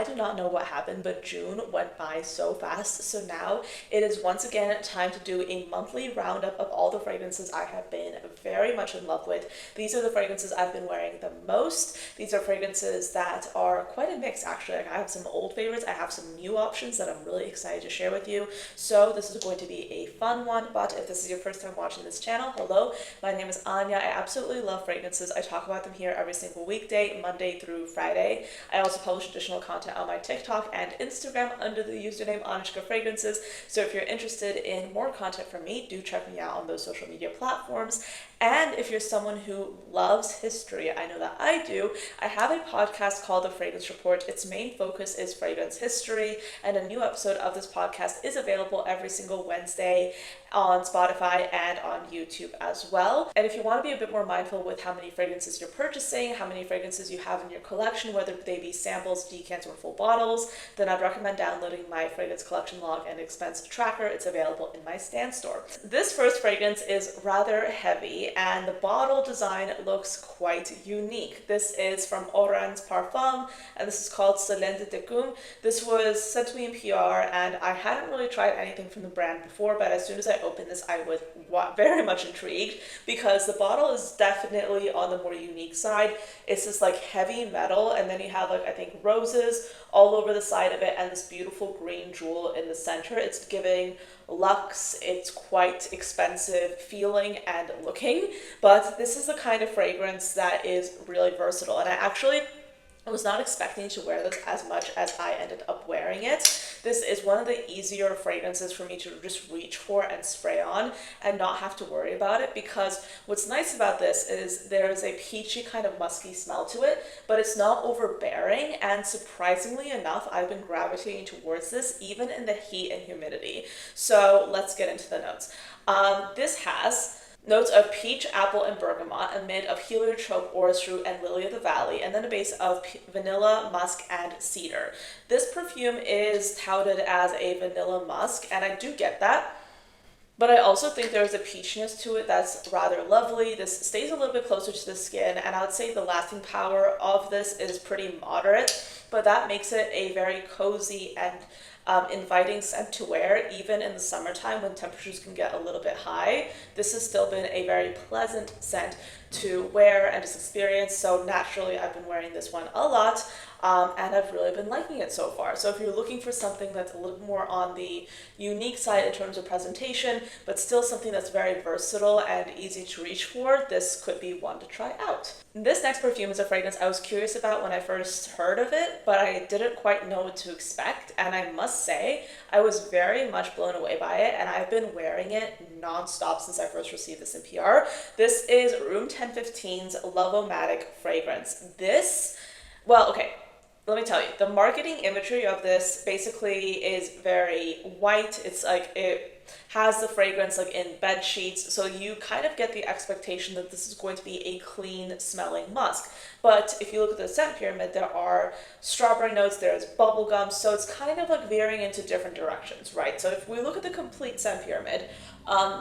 I do not know what happened, but June went by so fast. So now it is once again time to do a monthly roundup of all the fragrances I have been very much in love with. These are the fragrances I've been wearing the most. These are fragrances that are quite a mix actually. Like I have some old favorites, I have some new options that I'm really excited to share with you. So this is going to be a fun one, but if this is your first time watching this channel, hello, my name is Anya. I absolutely love fragrances. I talk about them here every single weekday, Monday through Friday. I also publish additional content on my TikTok and Instagram under the username ANECHKAFRAGRANCES. So if you're interested in more content from me, do check me out on those social media platforms. And if you're someone who loves history, I know that I do, I have a podcast called The Fragrance Report. Its main focus is fragrance history, and a new episode of this podcast is available every single Wednesday on Spotify and on YouTube as well. And if you want to be a bit more mindful with how many fragrances you're purchasing, how many fragrances you have in your collection, whether they be samples, decants, or full bottles, then I'd recommend downloading my fragrance collection log and expense tracker. It's available in my Stan store. This first fragrance is rather heavy, and the bottle design looks quite unique. This is from Oruran's Parfum, and this is called Selen de Deum. This was sent to me in PR, and I hadn't really tried anything from the brand before, but as soon as I opened this, I was very much intrigued because the bottle is definitely on the more unique side. It's this like heavy metal, and then you have like I think roses all over the side of it, and this beautiful green jewel in the center. It's giving luxe. It's quite expensive feeling and looking, but this is the kind of fragrance that is really versatile, and I was not expecting to wear this as much as I ended up wearing it. This is one of the easier fragrances for me to just reach for and spray on and not have to worry about it, because what's nice about this is there's a peachy kind of musky smell to it, but it's not overbearing, and surprisingly enough, I've been gravitating towards this even in the heat and humidity. So let's get into the notes. This has notes of peach, apple, and bergamot, a mid of heliotrope, orris root, and lily of the valley, and then a base of vanilla, musk, and cedar. This perfume is touted as a vanilla musk, and I do get that, but I also think there's a peachiness to it that's rather lovely. This stays a little bit closer to the skin, and I would say the lasting power of this is pretty moderate, but that makes it a very cozy and inviting scent to wear even in the summertime when temperatures can get a little bit high. This has still been a very pleasant scent to wear and just experience, so naturally I've been wearing this one a lot, and I've really been liking it so far. So if you're looking for something that's a little more on the unique side in terms of presentation, but still something that's very versatile and easy to reach for, this could be one to try out. This next perfume is a fragrance I was curious about when I first heard of it, but I didn't quite know what to expect, and I must say I was very much blown away by it, and I've been wearing it non-stop since I first received this in PR. This is Room 1015's Loveatic fragrance. Let me tell you, the marketing imagery of this basically is very white. It's like it has the fragrance like in bed sheets, so you kind of get the expectation that this is going to be a clean smelling musk. But if you look at the scent pyramid, there are strawberry notes, there's bubblegum, so it's kind of like veering into different directions, right? So if we look at the complete scent pyramid,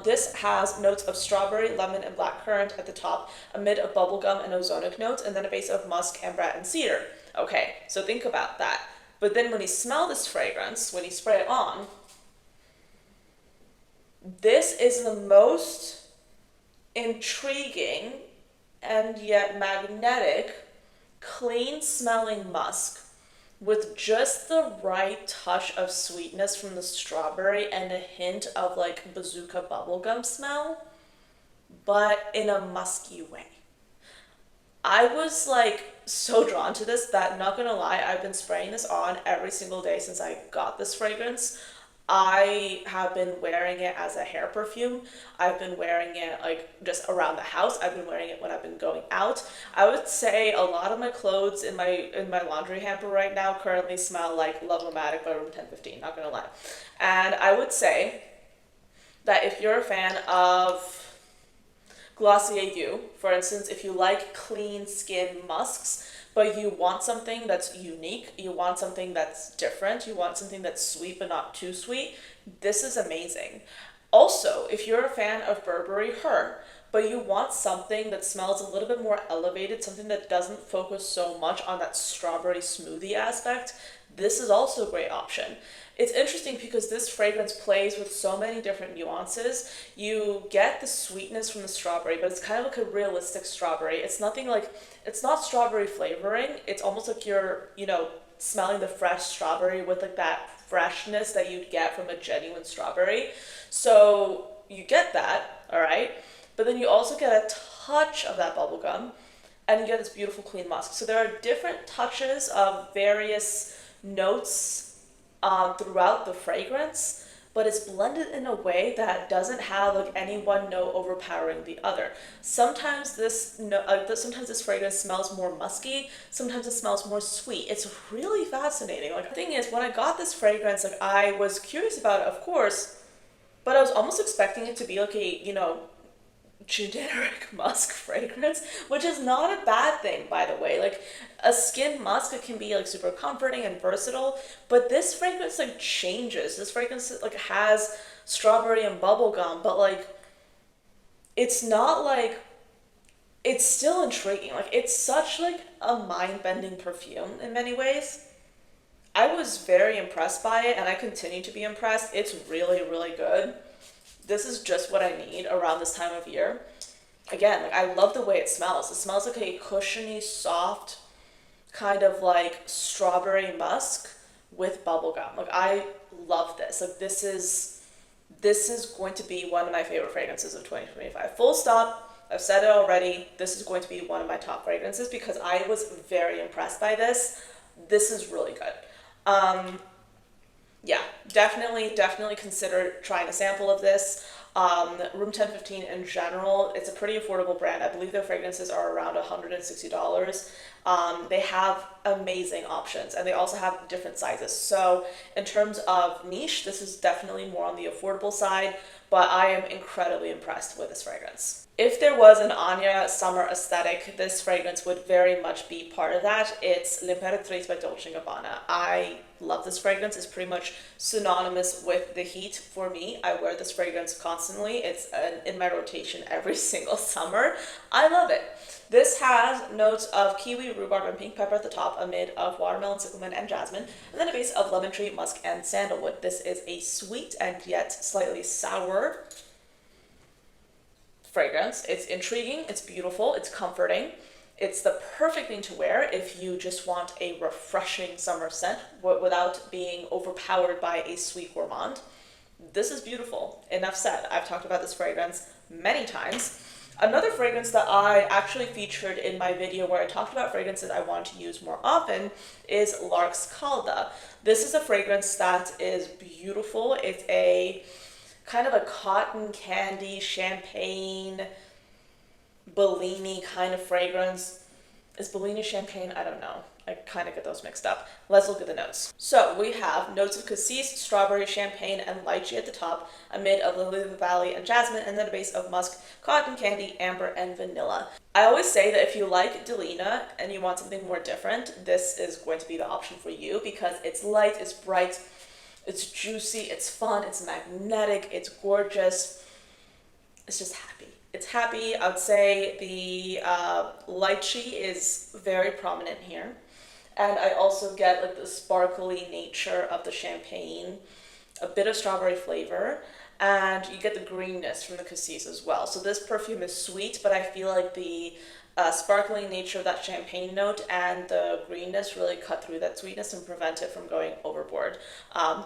this has notes of strawberry, lemon, and blackcurrant at the top, a mid of bubblegum and ozonic notes, and then a base of musk, amber, and cedar. Okay, so think about that. But then when you smell this fragrance, when you spray it on, this is the most intriguing and yet magnetic, clean smelling musk with just the right touch of sweetness from the strawberry and a hint of like bazooka bubblegum smell, but in a musky way. I was like so drawn to this that, not gonna lie, I've been spraying this on every single day since I got this fragrance. I have been wearing it as a hair perfume. I've been wearing it like just around the house. I've been wearing it when I've been going out. I would say a lot of my clothes in my laundry hamper right now currently smell like Loveatic by Room 1015, not gonna lie. And I would say that if you're a fan of Glossier You, for instance, if you like clean skin musks, but you want something that's unique, you want something that's different, you want something that's sweet but not too sweet, this is amazing. Also, if you're a fan of Burberry Her, but you want something that smells a little bit more elevated, something that doesn't focus so much on that strawberry smoothie aspect, this is also a great option. It's interesting because this fragrance plays with so many different nuances. You get the sweetness from the strawberry, but it's kind of like a realistic strawberry. It's nothing like, it's not strawberry flavoring. It's almost like you're, you know, smelling the fresh strawberry with like that freshness that you'd get from a genuine strawberry. So you get that, all right? But then you also get a touch of that bubblegum, and you get this beautiful clean musk. So there are different touches of various notes throughout the fragrance, but it's blended in a way that doesn't have like any one note overpowering the other. Sometimes sometimes this fragrance smells more musky, sometimes it smells more sweet. It's really fascinating. Like, the thing is, when I got this fragrance, like, I was curious about it, of course, but I was almost expecting it to be like a, you know, generic musk fragrance, which is not a bad thing, by the way. Like, a skin musk, it can be like super comforting and versatile, but this fragrance like changes. This fragrance like has strawberry and bubblegum, but like it's not like, it's still intriguing. Like, it's such like a mind-bending perfume in many ways. I was very impressed by it, and I continue to be impressed. It's really, really good. This is just what I need around this time of year. Again, like, I love the way it smells. It smells like a cushiony, soft, kind of like strawberry musk with bubblegum. Like, I love this. Like, this is going to be one of my favorite fragrances of 2025. Full stop. I've said it already. This is going to be one of my top fragrances because I was very impressed by this. This is really good. Yeah, definitely consider trying a sample of this. Room 1015 in general, it's a pretty affordable brand. I believe their fragrances are around $160. They have amazing options, and they also have different sizes. So in terms of niche, this is definitely more on the affordable side, but I am incredibly impressed with this fragrance. If there was an Anya summer aesthetic, this fragrance would very much be part of that. It's L'Imperatrice by Dolce & Gabbana. I love this fragrance. It's pretty much synonymous with the heat for me. I wear this fragrance constantly. It's in my rotation every single summer. I love it. This has notes of kiwi, rhubarb, and pink pepper at the top, a mid of watermelon, cyclamen, and jasmine, and then a base of lemon tree, musk, and sandalwood. This is a sweet and yet slightly sour fragrance. It's intriguing, it's beautiful, it's comforting. It's the perfect thing to wear if you just want a refreshing summer scent without being overpowered by a sweet gourmand. This is beautiful. Enough said. I've talked about this fragrance many times. Another fragrance that I actually featured in my video where I talked about fragrances I want to use more often is Lark's Calda. This is a fragrance that is beautiful. It's a kind of a cotton candy, champagne, Bellini kind of fragrance. Is Bellini champagne? I don't know. I kind of get those mixed up. Let's look at the notes. So we have notes of cassis, strawberry, champagne, and lychee at the top, a mid of lily of the valley and jasmine, and then a base of musk, cotton candy, amber, and vanilla. I always say that if you like Delina and you want something more different, this is going to be the option for you because it's light, it's bright, it's juicy, it's fun, it's magnetic, it's gorgeous. It's just happy. It's happy. I would say the lychee is very prominent here. And I also get like the sparkly nature of the champagne, a bit of strawberry flavor, and you get the greenness from the cassis as well. So this perfume is sweet, but I feel like the sparkling nature of that champagne note and the greenness really cut through that sweetness and prevent it from going overboard.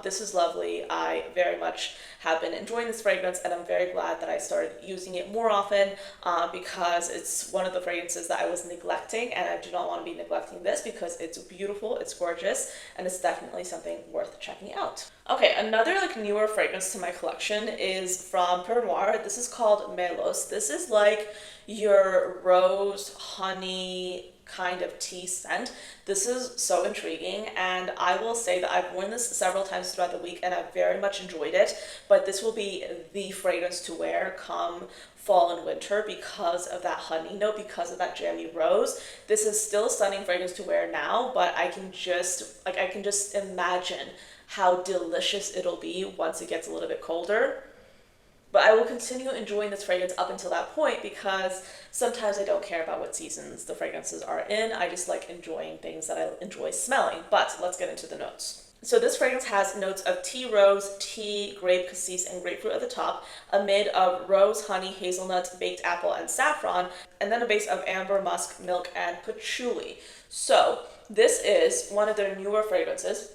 This is lovely. I very much have been enjoying this fragrance, and I'm very glad that I started using it more often because it's one of the fragrances that I was neglecting, and I do not want to be neglecting this because it's beautiful, it's gorgeous, and it's definitely something worth checking out. Okay, another like newer fragrance to my collection is from Per Noir. This is called Melos. This is like your rose, honey kind of tea scent. This is so intriguing, and I will say that I've worn this several times throughout the week and I've very much enjoyed it, but this will be the fragrance to wear come fall and winter because of that honey note, because of that jammy rose. This is still a stunning fragrance to wear now, but I can just imagine how delicious it'll be once it gets a little bit colder. But I will continue enjoying this fragrance up until that point because sometimes I don't care about what seasons the fragrances are in. I just like enjoying things that I enjoy smelling. But let's get into the notes. So this fragrance has notes of tea rose, tea, grape cassis, and grapefruit at the top, a mid of rose, honey, hazelnut, baked apple, and saffron, and then a base of amber, musk, milk, and patchouli. So this is one of their newer fragrances.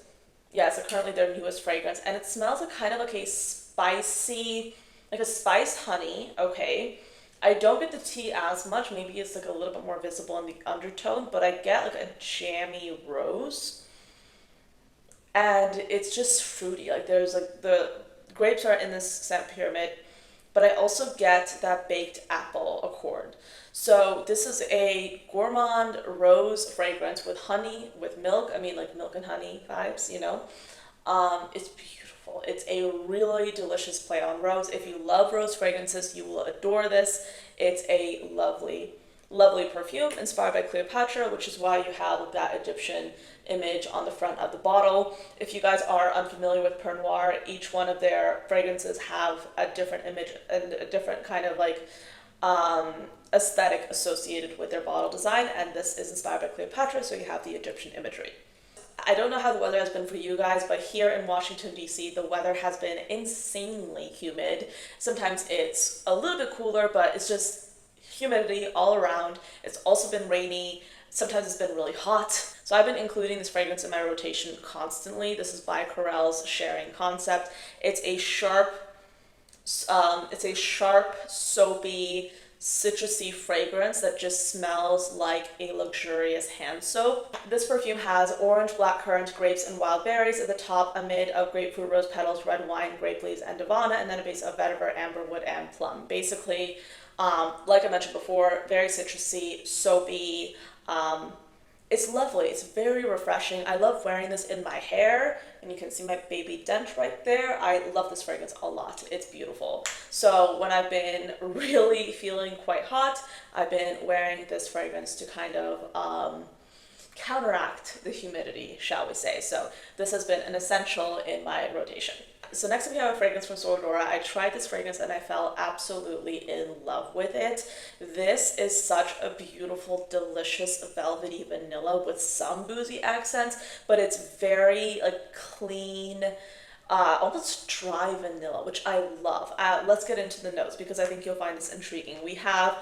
Yeah, it's currently their newest fragrance, and it smells like kind of like a spicy, like a spiced honey, okay? I don't get the tea as much, maybe it's like a little bit more visible in the undertone, but I get like a jammy rose. And it's just fruity. Like there's like the grapes are in this scent pyramid, but I also get that baked apple accord. So this is a gourmand rose fragrance with honey, with milk. I mean, like milk and honey vibes, you know. It's beautiful. It's a really delicious play on rose. If you love rose fragrances, you will adore this. It's a lovely, lovely perfume inspired by Cleopatra, which is why you have that Egyptian image on the front of the bottle. If you guys are unfamiliar with Per Noir, each one of their fragrances have a different image and a different kind of like aesthetic associated with their bottle design, and this is inspired by Cleopatra, so you have the Egyptian imagery. I don't know how the weather has been for you guys, but here in Washington, D.C., the weather has been insanely humid. Sometimes it's a little bit cooler, but it's just humidity all around. It's also been rainy. Sometimes it's been really hot. So I've been including this fragrance in my rotation constantly. This is by Carell's Sharing Concept. It's a sharp, soapy, citrusy fragrance that just smells like a luxurious hand soap. This perfume has orange, blackcurrant, grapes, and wild berries at the top, a mid of grapefruit, rose petals, red wine, grape leaves, and divana, and then a base of vetiver, amberwood, and plum. Basically, like I mentioned before, very citrusy, soapy. It's lovely. It's very refreshing. I love wearing this in my hair, and you can see my baby dent right there. I love this fragrance a lot. It's beautiful. So when I've been really feeling quite hot, I've been wearing this fragrance to kind of counteract the humidity, shall we say. So this has been an essential in my rotation. So next up we have a fragrance from Sora Dora. I tried this fragrance and I fell absolutely in love with it. This is such a beautiful, delicious, velvety vanilla with some boozy accents, but it's very like clean, almost dry vanilla, which I love. Let's get into the notes because I think you'll find this intriguing. We have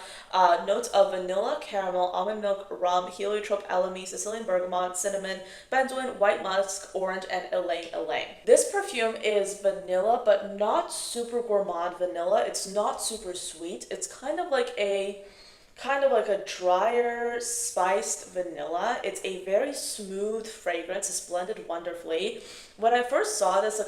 notes of vanilla, caramel, almond milk, rum, heliotrope, elemi, Sicilian bergamot, cinnamon, benzoin, white musk, orange, and ylang ylang. This perfume is vanilla, but not super gourmand vanilla. It's not super sweet. It's kind of like a drier, spiced vanilla. It's a very smooth fragrance. It's blended wonderfully. When I first saw this,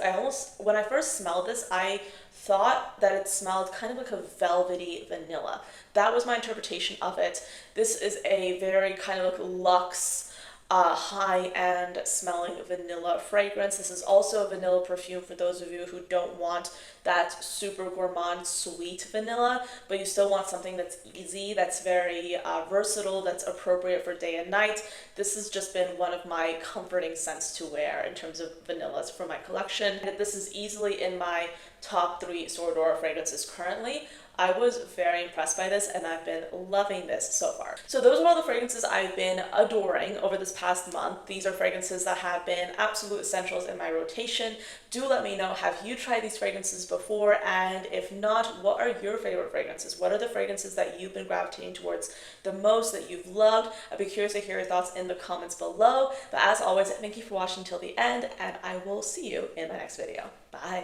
when I first smelled this, I thought that it smelled kind of like a velvety vanilla. That was my interpretation of it. This is a very kind of like luxe, high-end smelling vanilla fragrance. This is also a vanilla perfume for those of you who don't want that super gourmand sweet vanilla, but you still want something that's easy, that's very versatile, that's appropriate for day and night. This has just been one of my comforting scents to wear in terms of vanillas for my collection. This is easily in my top 3 Sora Dora fragrances currently. I was very impressed by this and I've been loving this so far. So those are all the fragrances I've been adoring over this past month. These are fragrances that have been absolute essentials in my rotation. Do let me know, have you tried these fragrances before? And if not, what are your favorite fragrances? What are the fragrances that you've been gravitating towards the most, that you've loved? I'd be curious to hear your thoughts in the comments below. But as always, thank you for watching till the end and I will see you in my next video. Bye.